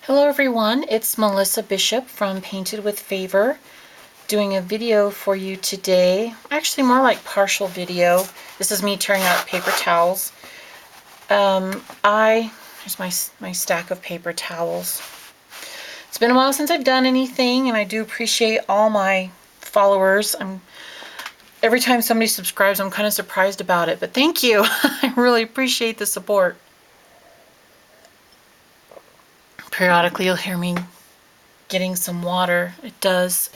Hello everyone, it's Melissa Bishop from Painted with Favor doing a video for you today. Actually more like partial video. This is me tearing out paper towels. Here's my stack of paper towels. It's been a while since I've done anything and I do appreciate all my followers. Every time somebody subscribes I'm kind of surprised about it, but thank you. I really appreciate the support. Periodically you'll hear me getting some water. It does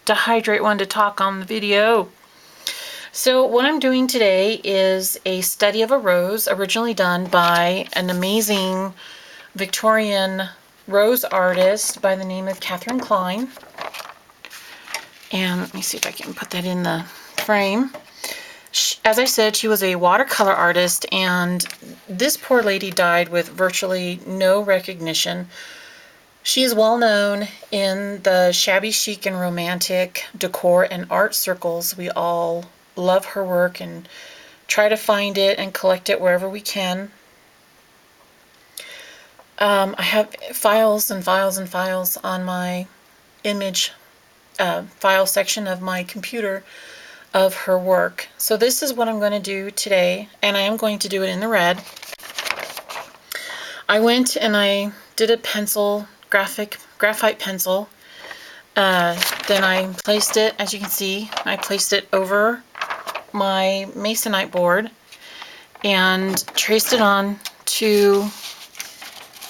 dehydrate one to talk on the video. So what I'm doing today is a study of a rose originally done by an amazing Victorian rose artist by the name of Catherine Klein. And let me see if I can put that in the frame. As I said, she was a watercolor artist, and this poor lady died with virtually no recognition. She is well known in the shabby chic and romantic decor and art circles. We all love her work and try to find it and collect it wherever we can. I have files and files and files on my image file section of my computer of her work. So this is what I'm going to do today, and I am going to do it in the red. I went and I did a pencil, graphite pencil. Then I placed it, as you can see, I placed it over my masonite board and traced it on to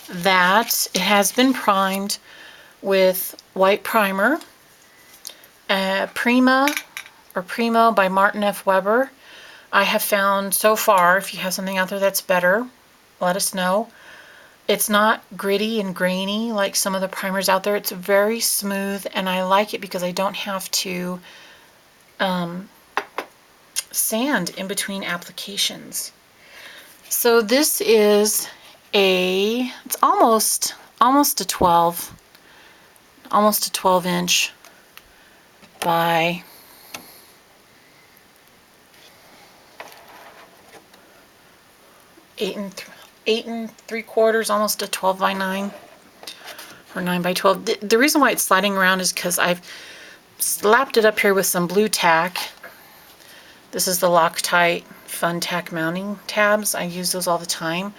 that. It has been primed with white primer. Primo by Martin F. Weber. I have found so far, if you have something out there that's better, let us know. It's not gritty and grainy like some of the primers out there. It's very smooth, and I like it because I don't have to sand in between applications. So this is it's almost a 12 inch by 8 3/4, almost a 12 by 9 or 9 by 12. The reason why it's sliding around is because I've slapped it up here with some blue tack. This is the Loctite Fun Tack mounting tabs. I use those all the time. I'm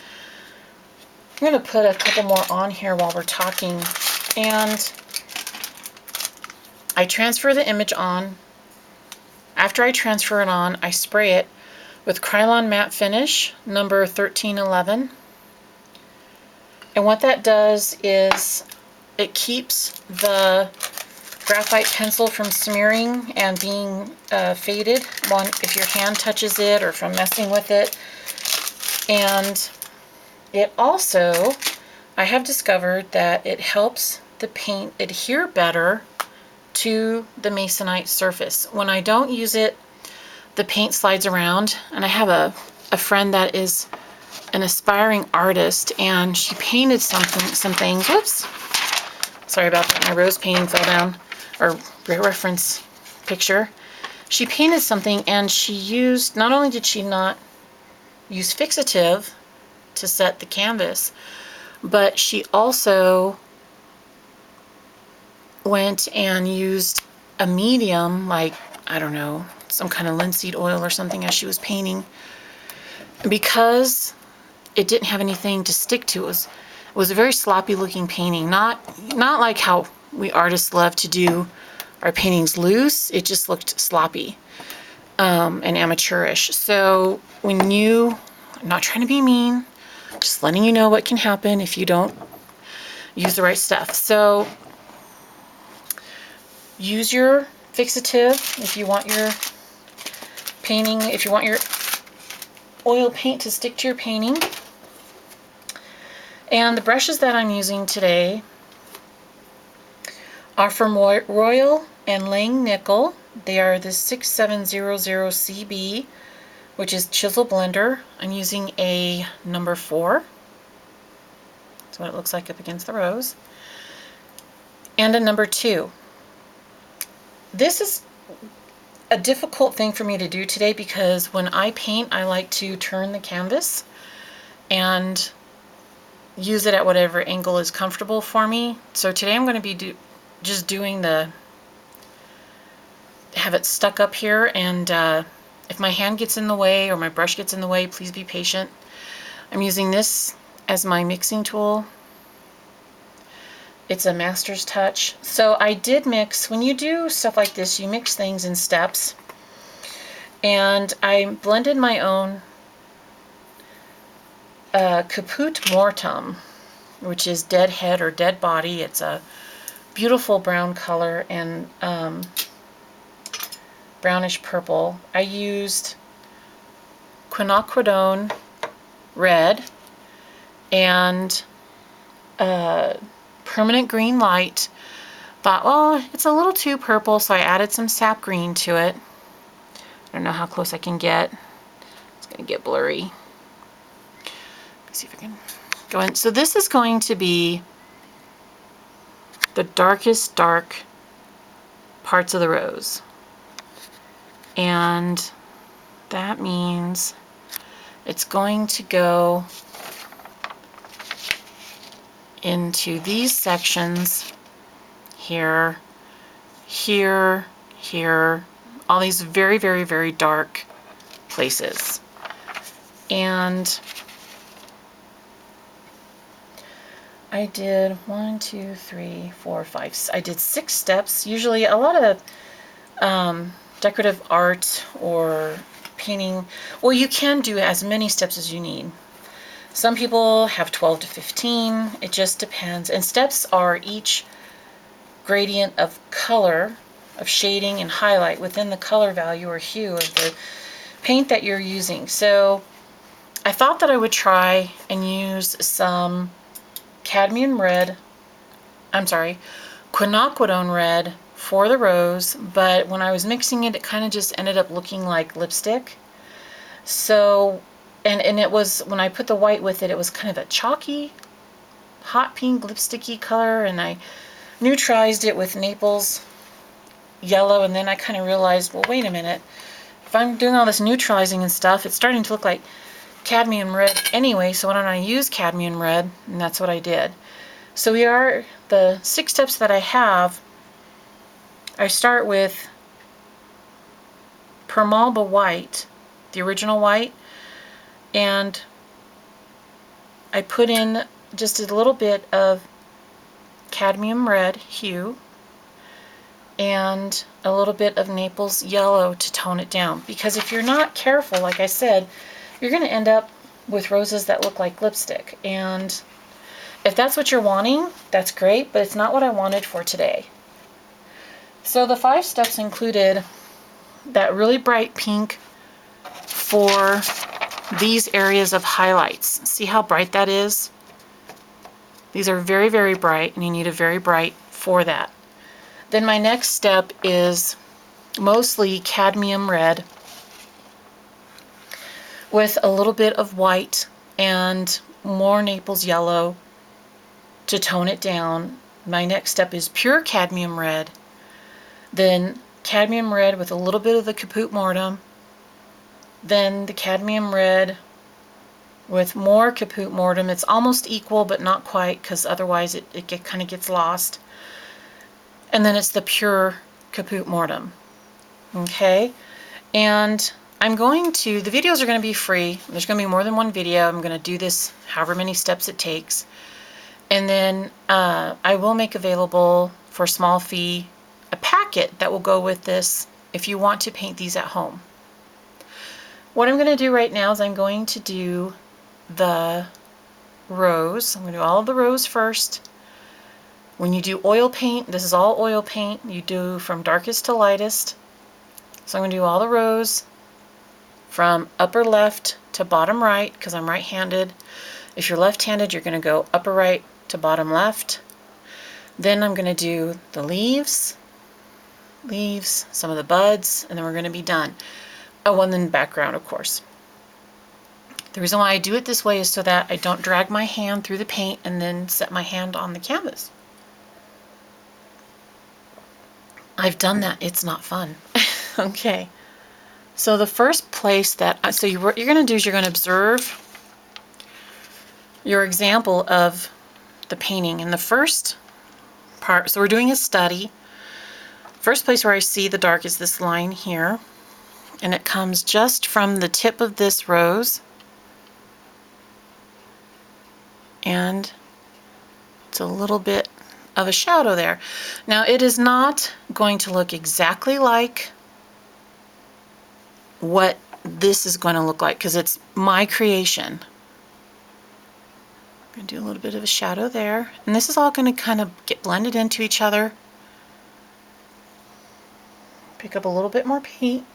going to put a couple more on here while we're talking, and I transfer the image on. After I transfer it on, I spray it with Krylon Matte Finish number 1311. And what that does is it keeps the graphite pencil from smearing and being faded if your hand touches it or from messing with it. And it also, I have discovered that it helps the paint adhere better to the masonite surface. When I don't use it, the paint slides around, and I have a friend that is an aspiring artist, and she painted something. Whoops, sorry about that, my rose painting fell down, or reference picture. She painted something, and she used, not only did she not use fixative to set the canvas, but she also went and used a medium, like, I don't know, some kind of linseed oil or something as she was painting. Because it didn't have anything to stick to, it was a very sloppy looking painting. Not like how we artists love to do our paintings loose. It just looked sloppy and amateurish. So I'm not trying to be mean, just letting you know what can happen if you don't use the right stuff. So use your fixative if you want your painting, if you want your oil paint to stick to your painting. And the brushes that I'm using today are from Royal and Lang Nickel. They are the 6700CB, which is chisel blender. I'm using a number 4. That's what it looks like up against the rose. And a number 2. This is a difficult thing for me to do today because when I paint, I like to turn the canvas, and use it at whatever angle is comfortable for me. So today I'm going to be just doing have it stuck up here, and if my hand gets in the way or my brush gets in the way, please be patient. I'm using this as my mixing tool. It's a master's touch. So I did mix, when you do stuff like this, you mix things in steps. And I blended my own caput mortuum, which is dead head or dead body. It's a beautiful brown color and brownish purple. I used quinacridone red and permanent green light. Thought, well, it's a little too purple, so I added some sap green to it. I don't know how close I can get. It's going to get blurry. Let's see if I can go in. So this is going to be the darkest dark parts of the rose. And that means it's going to go into these sections here, here, here, all these very, very, very dark places. And I did 1, 2, 3, 4, 5. I did 6 steps. Usually a lot of decorative art or painting, well, you can do as many steps as you need. Some people have 12 to 15. It just depends. And steps are each gradient of color, of shading and highlight within the color value or hue of the paint that you're using. So I thought that I would try and use some cadmium red, quinacridone red for the rose, but when I was mixing it, it kind of just ended up looking like lipstick. So, and it was, when I put the white with it, it was kind of a chalky, hot pink, lipsticky color, and I neutralized it with Naples yellow, and then I kind of realized, well, wait a minute, if I'm doing all this neutralizing and stuff, it's starting to look like cadmium red anyway, so why don't I use cadmium red? And that's what I did. So the 6 steps that I have, I start with Permalba white, the original white, and I put in just a little bit of cadmium red hue and a little bit of Naples yellow to tone it down. Because if you're not careful, like I said, you're going to end up with roses that look like lipstick. And if that's what you're wanting, that's great, but it's not what I wanted for today. So the 5 steps included that really bright pink for these areas of highlights. See how bright that is? These are very, very bright, and you need a very bright for that. Then my next step is mostly cadmium red with a little bit of white and more Naples yellow to tone it down. My next step is pure cadmium red, then cadmium red with a little bit of the caput mortuum, then the cadmium red with more caput mortuum. It's almost equal, but not quite, because otherwise it kind of gets lost. And then it's the pure caput mortuum. Okay, and I'm going to, the videos are going to be free. There's going to be more than one video. I'm going to do this however many steps it takes. And then I will make available for a small fee a packet that will go with this if you want to paint these at home. What I'm going to do right now is I'm going to do the rose. I'm going to do all of the rose first. When you do oil paint, this is all oil paint, you do from darkest to lightest. So I'm going to do all the rose from upper left to bottom right, because I'm right-handed. If you're left-handed, you're going to go upper right to bottom left. Then I'm going to do the leaves, some of the buds, and then we're going to be done. Oh, and then background, of course. The reason why I do it this way is so that I don't drag my hand through the paint and then set my hand on the canvas. I've done that. It's not fun. Okay. So the first place that, what you're going to do is you're going to observe your example of the painting. In the first part, so we're doing a study. First place where I see the dark is this line here, and it comes just from the tip of this rose, and it's a little bit of a shadow there. Now it is not going to look exactly like what this is going to look like because it's my creation. I'm going to do a little bit of a shadow there, and this is all going to kind of get blended into each other. Pick up a little bit more paint.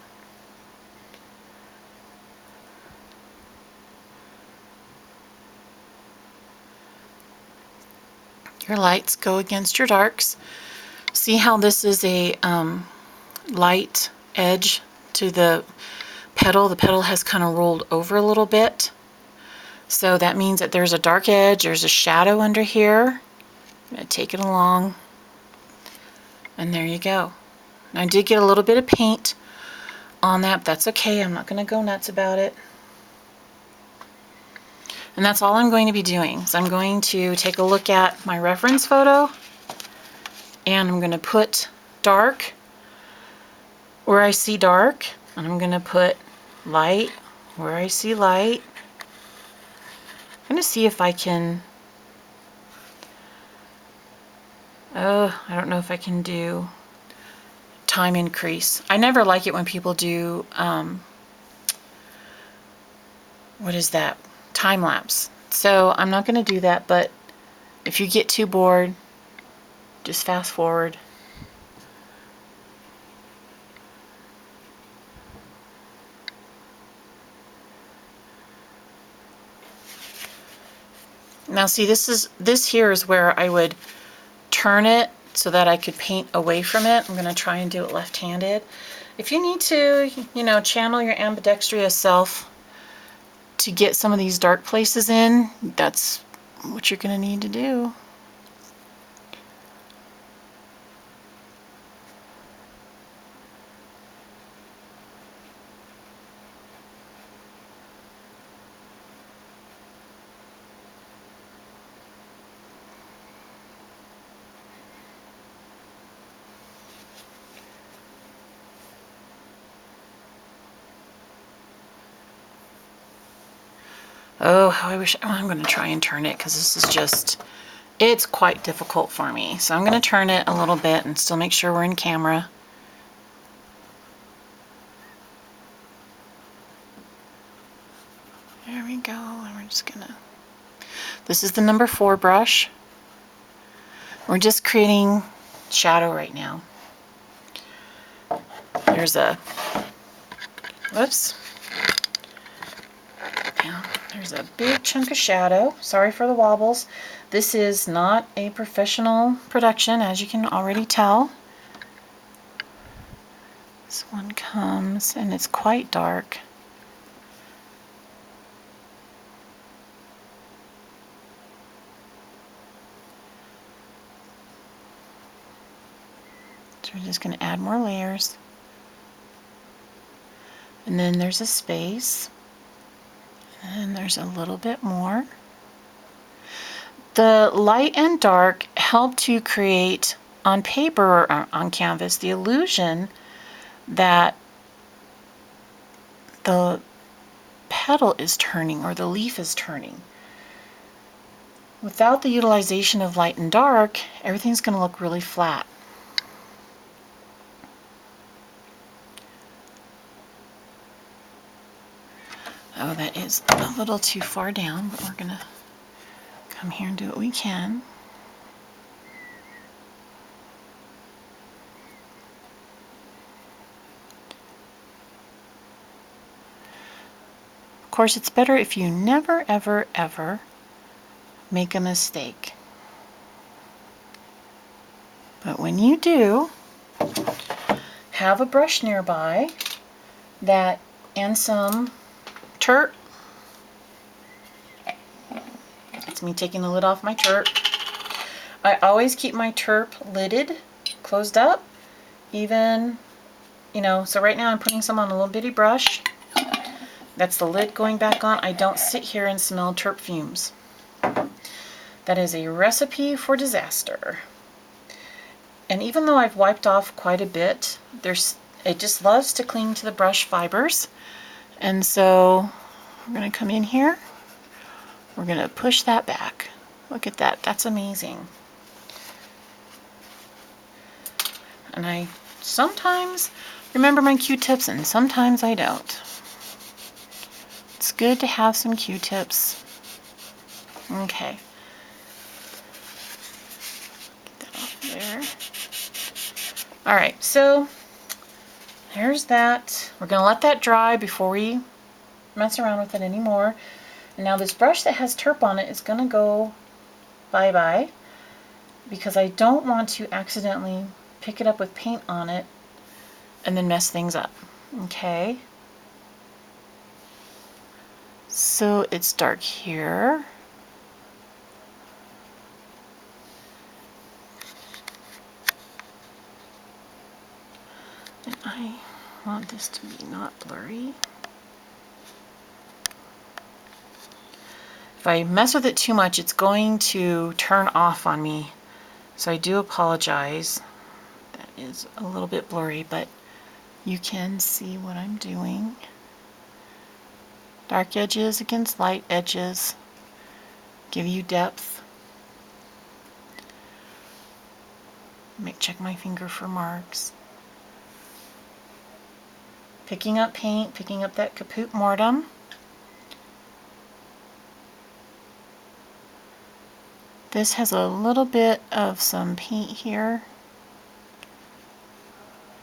Your lights go against your darks. See how this is a light edge to the petal? The petal has kind of rolled over a little bit. So that means that there's a dark edge, there's a shadow under here. I'm going to take it along, and there you go. And I did get a little bit of paint on that, but that's okay. I'm not going to go nuts about it. And that's all I'm going to be doing. So I'm going to take a look at my reference photo, and I'm going to put dark where I see dark, and I'm going to put light where I see light. I'm going to see if I can, I don't know if I can do time increase. I never like it when people do, what is that? Time lapse. So I'm not going to do that, but if you get too bored, just fast forward. Now see, this here is where I would turn it so that I could paint away from it. I'm going to try and do it left-handed. If you need to, you know, channel your ambidextrous self to get some of these dark places in, that's what you're going to need to do. Oh, how I wish, I'm going to try and turn it because this is just, it's quite difficult for me. So I'm going to turn it a little bit and still make sure we're in camera. There we go, and we're just going to, this is the number 4 brush. We're just creating shadow right now. There's a, whoops. Yeah, there's a big chunk of shadow. Sorry for the wobbles. This is not a professional production, as you can already tell. This one comes, and it's quite dark. So we're just going to add more layers. And then there's a space. And there's a little bit more. The light and dark help to create on paper or on canvas the illusion that the petal is turning or the leaf is turning. Without the utilization of light and dark, everything's going to look really flat. Oh, that is a little too far down, but we're going to come here and do what we can. Of course, it's better if you never, ever, ever make a mistake. But when you do, have a brush nearby that and some turp. It's me taking the lid off my turp. I always keep my turp lidded, closed up, even, you know, so right now I'm putting some on a little bitty brush. That's the lid going back on. I don't sit here and smell turp fumes. That is a recipe for disaster. And even though I've wiped off quite a bit, it just loves to cling to the brush fibers. And so we're going to come in here. We're going to push that back. Look at that. That's amazing. And I sometimes remember my Q-tips and sometimes I don't. It's good to have some Q-tips. Okay. Get that off there. All right, so there's that. We're going to let that dry before we mess around with it anymore. And now this brush that has turp on it is going to go bye-bye because I don't want to accidentally pick it up with paint on it and then mess things up. Okay. So it's dark here. And I want this to be not blurry. If I mess with it too much, it's going to turn off on me. So I do apologize. That is a little bit blurry, but you can see what I'm doing. Dark edges against light edges give you depth. Check my finger for marks. Picking up paint, picking up that Caput Mortem. This has a little bit of some paint here.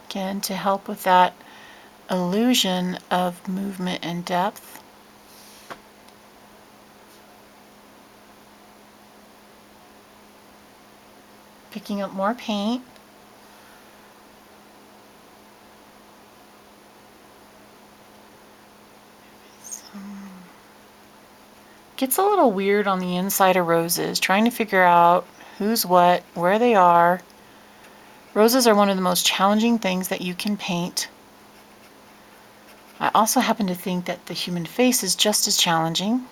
Again, to help with that illusion of movement and depth. Picking up more paint. Gets a little weird on the inside of roses, trying to figure out who's what, where they are. Roses are one of the most challenging things that you can paint. I also happen to think that the human face is just as challenging.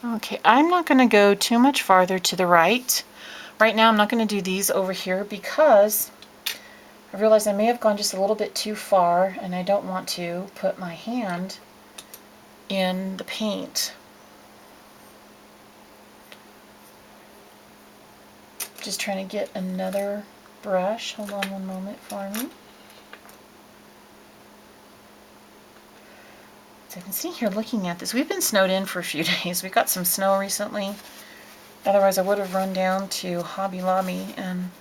Okay, I'm not going to go too much farther to the right. Right now I'm not going to do these over here because I realized I may have gone just a little bit too far and I don't want to put my hand in the paint. Just trying to get another brush. Hold on one moment for me. So I can see here looking at this. We've been snowed in for a few days. We got some snow recently. Otherwise I would have run down to Hobby Lobby and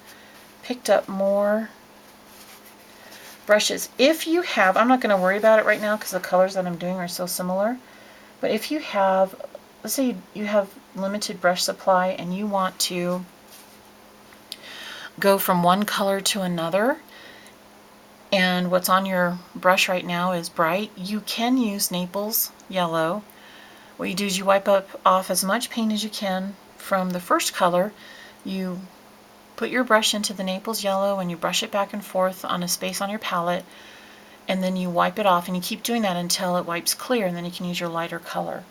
picked up more brushes. If you have, I'm not going to worry about it right now because the colors that I'm doing are so similar, but if you have, let's say you have limited brush supply and you want to go from one color to another, and what's on your brush right now is bright, you can use Naples yellow. What you do is you wipe off as much paint as you can from the first color. You put your brush into the Naples yellow and you brush it back and forth on a space on your palette, and then you wipe it off, and you keep doing that until it wipes clear, and then you can use your lighter color.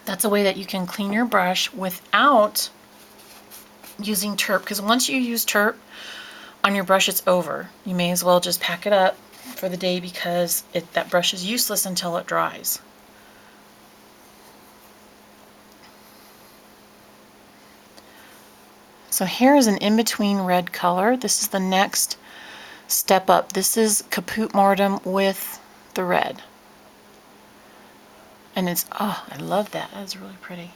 That's a way that you can clean your brush without using turp, because once you use turp on your brush, it's over. You may as well just pack it up for the day because that brush is useless until it dries. So here is an in-between red color. This is the next step up. This is Caput Mortem with the red. And it's, oh, I love that. That's really pretty.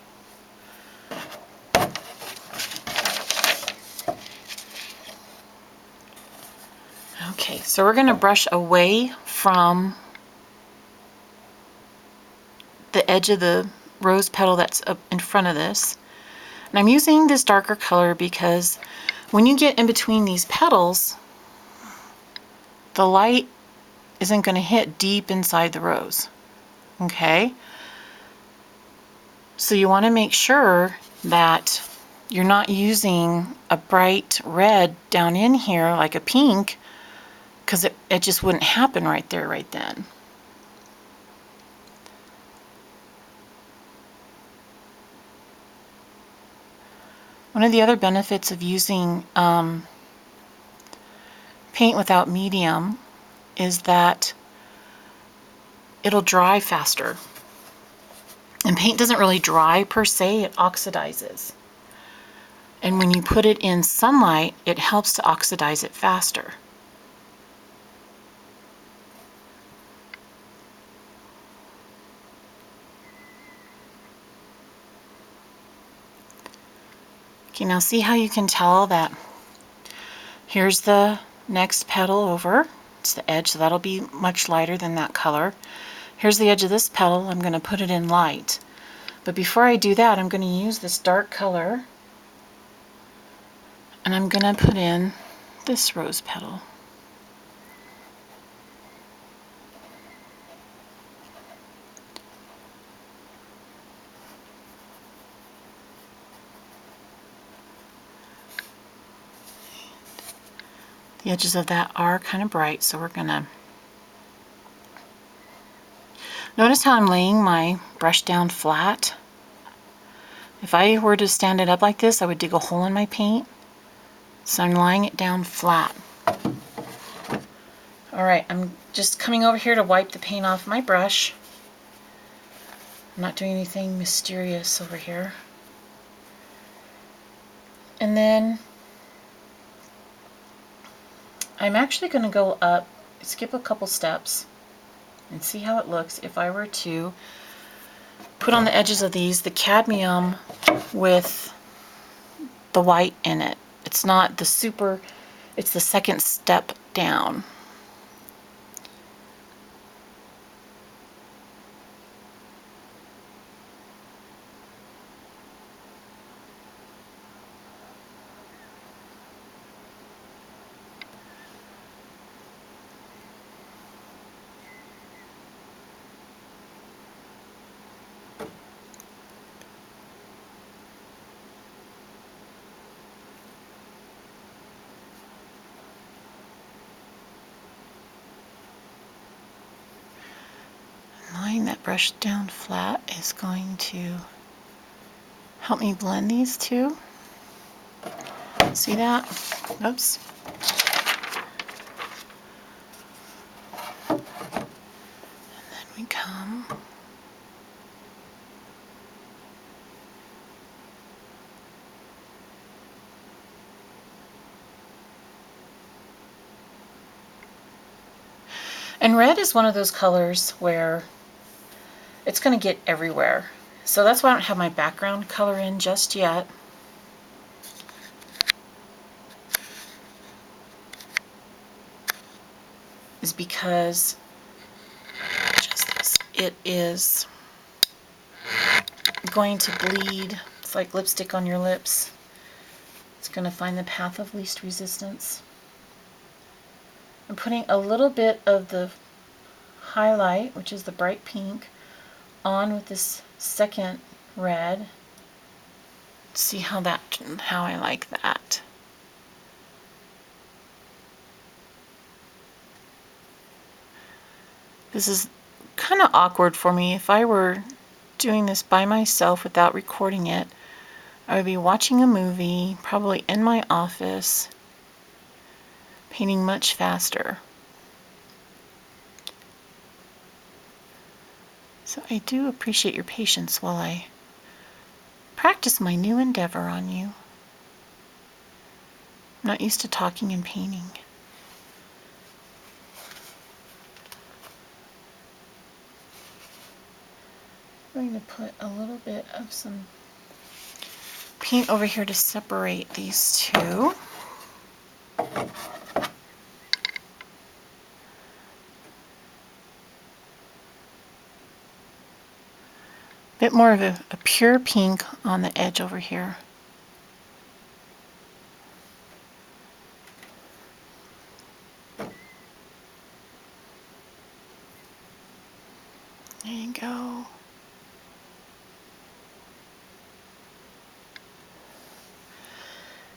Okay, so we're going to brush away from the edge of the rose petal that's up in front of this. And I'm using this darker color because when you get in between these petals, the light isn't going to hit deep inside the rose. Okay? So you want to make sure that you're not using a bright red down in here like a pink, because it just wouldn't happen right there, right then. One of the other benefits of using paint without medium is that it'll dry faster. And paint doesn't really dry per se, it oxidizes. And when you put it in sunlight, it helps to oxidize it faster. Okay, now see how you can tell that here's the next petal over. It's the edge, so that'll be much lighter than that color. Here's the edge of this petal. I'm going to put it in light. But before I do that, I'm going to use this dark color, and I'm going to put in this rose petal. The edges of that are kind of bright, so we're going to notice how I'm laying my brush down flat. If I were to stand it up like this, I would dig a hole in my paint. So I'm laying it down flat. Alright, I'm just coming over here to wipe the paint off my brush. I'm not doing anything mysterious over here. And then I'm actually going to go up, skip a couple steps, and see how it looks if I were to put on the edges of these the cadmium with the white in it. It's not the super, it's the second step down. Laying that brush down flat is going to help me blend these two. See that? Oops. And then we come and red is one of those colors where it's going to get everywhere. So that's why I don't have my background color in just yet. Is because it is going to bleed. It's like lipstick on your lips. It's going to find the path of least resistance. I'm putting a little bit of the highlight, which is the bright pink, on with this second red. See how I like that. This is kind of awkward for me. If I were doing this by myself without recording it, I would be watching a movie, probably in my office, painting much faster. So I do appreciate your patience while I practice my new endeavor on you. I'm not used to talking and painting. I'm going to put a little bit of some paint over here to separate these two. Bit more of a pure pink on the edge over here. There you go.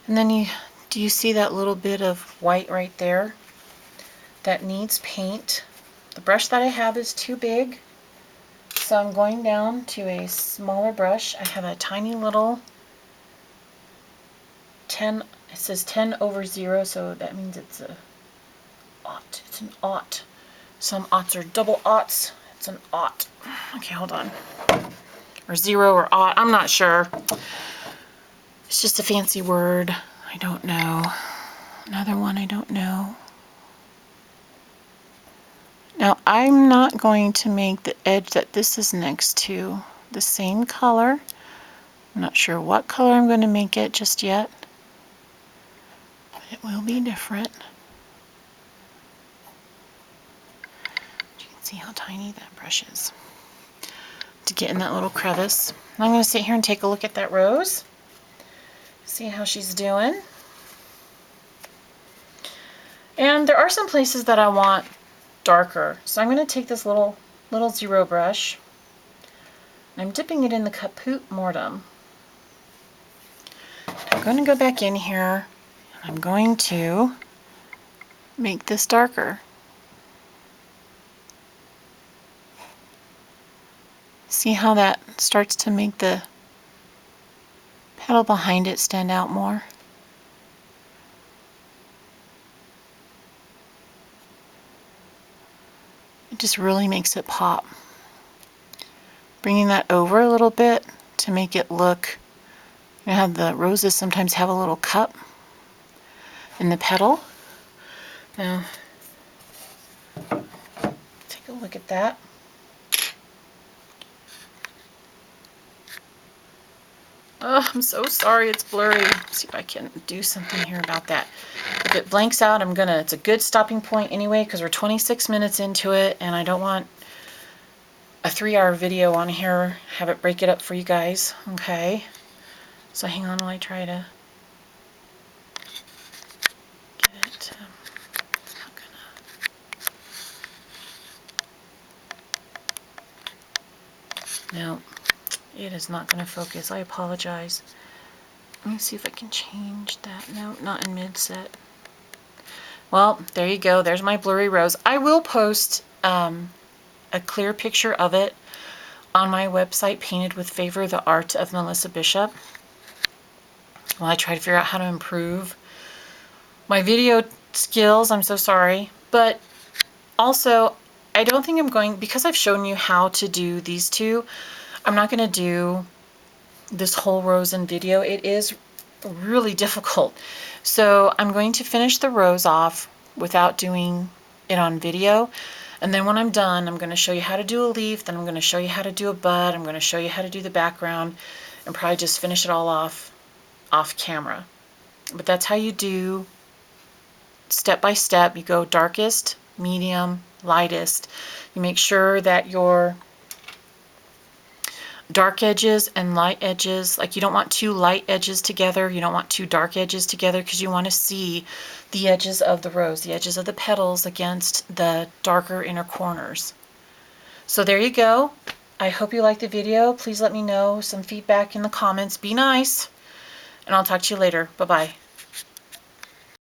And then do you see that little bit of white right there? That needs paint. The brush that I have is too big. So I'm going down to a smaller brush. I have a tiny little 10, it says 10/0, so that means it's a aught. It's an aught. Some aughts are double aughts. It's an aught. Okay, hold on. Or 0 or aught, I'm not sure. It's just a fancy word. I don't know. Another one I don't know. Now, I'm not going to make the edge that this is next to the same color. I'm not sure what color I'm going to make it just yet, but it will be different. You can see how tiny that brush is to get in that little crevice. And I'm going to sit here and take a look at that rose, see how she's doing. And there are some places that I want darker, so I'm going to take this little 0 brush. I'm dipping it in the Caput Mortem. I'm going to go back in here and I'm going to make this darker. See how that starts to make the petal behind it stand out more? It just really makes it pop. Bringing that over a little bit to make it look, you know how the roses sometimes have a little cup in the petal? Now, take a look at that. Oh, I'm so sorry it's blurry. Let's see if I can do something here about that. If it blanks out, it's a good stopping point anyway, because we're 26 minutes into it, and I don't want a 3-hour video on here, have it break it up for you guys. Okay. So hang on while I try to get it. It's not gonna... No. It is not going to focus. I apologize. Let me see if I can change that. No, not in mid-set. Well, there you go. There's my blurry rose. I will post a clear picture of it on my website, Painted with Favor, The Art of Melissa Bishop. While I try to figure out how to improve my video skills. I'm so sorry. But also, I don't think I'm going, because I've shown you how to do these two, I'm not going to do this whole rose in video. It is really difficult. So I'm going to finish the rose off without doing it on video. And then when I'm done, I'm going to show you how to do a leaf. Then I'm going to show you how to do a bud. I'm going to show you how to do the background and probably just finish it all off camera. But that's how you do step by step. You go darkest, medium, lightest. You make sure that your dark edges and light edges, like you don't want 2 light edges together, you don't want 2 dark edges together, because you want to see the edges of the rose, the edges of the petals against the darker inner corners. So there you go. I hope you liked the video. Please let me know some feedback in the comments. Be nice, and I'll talk to you later. Bye-bye.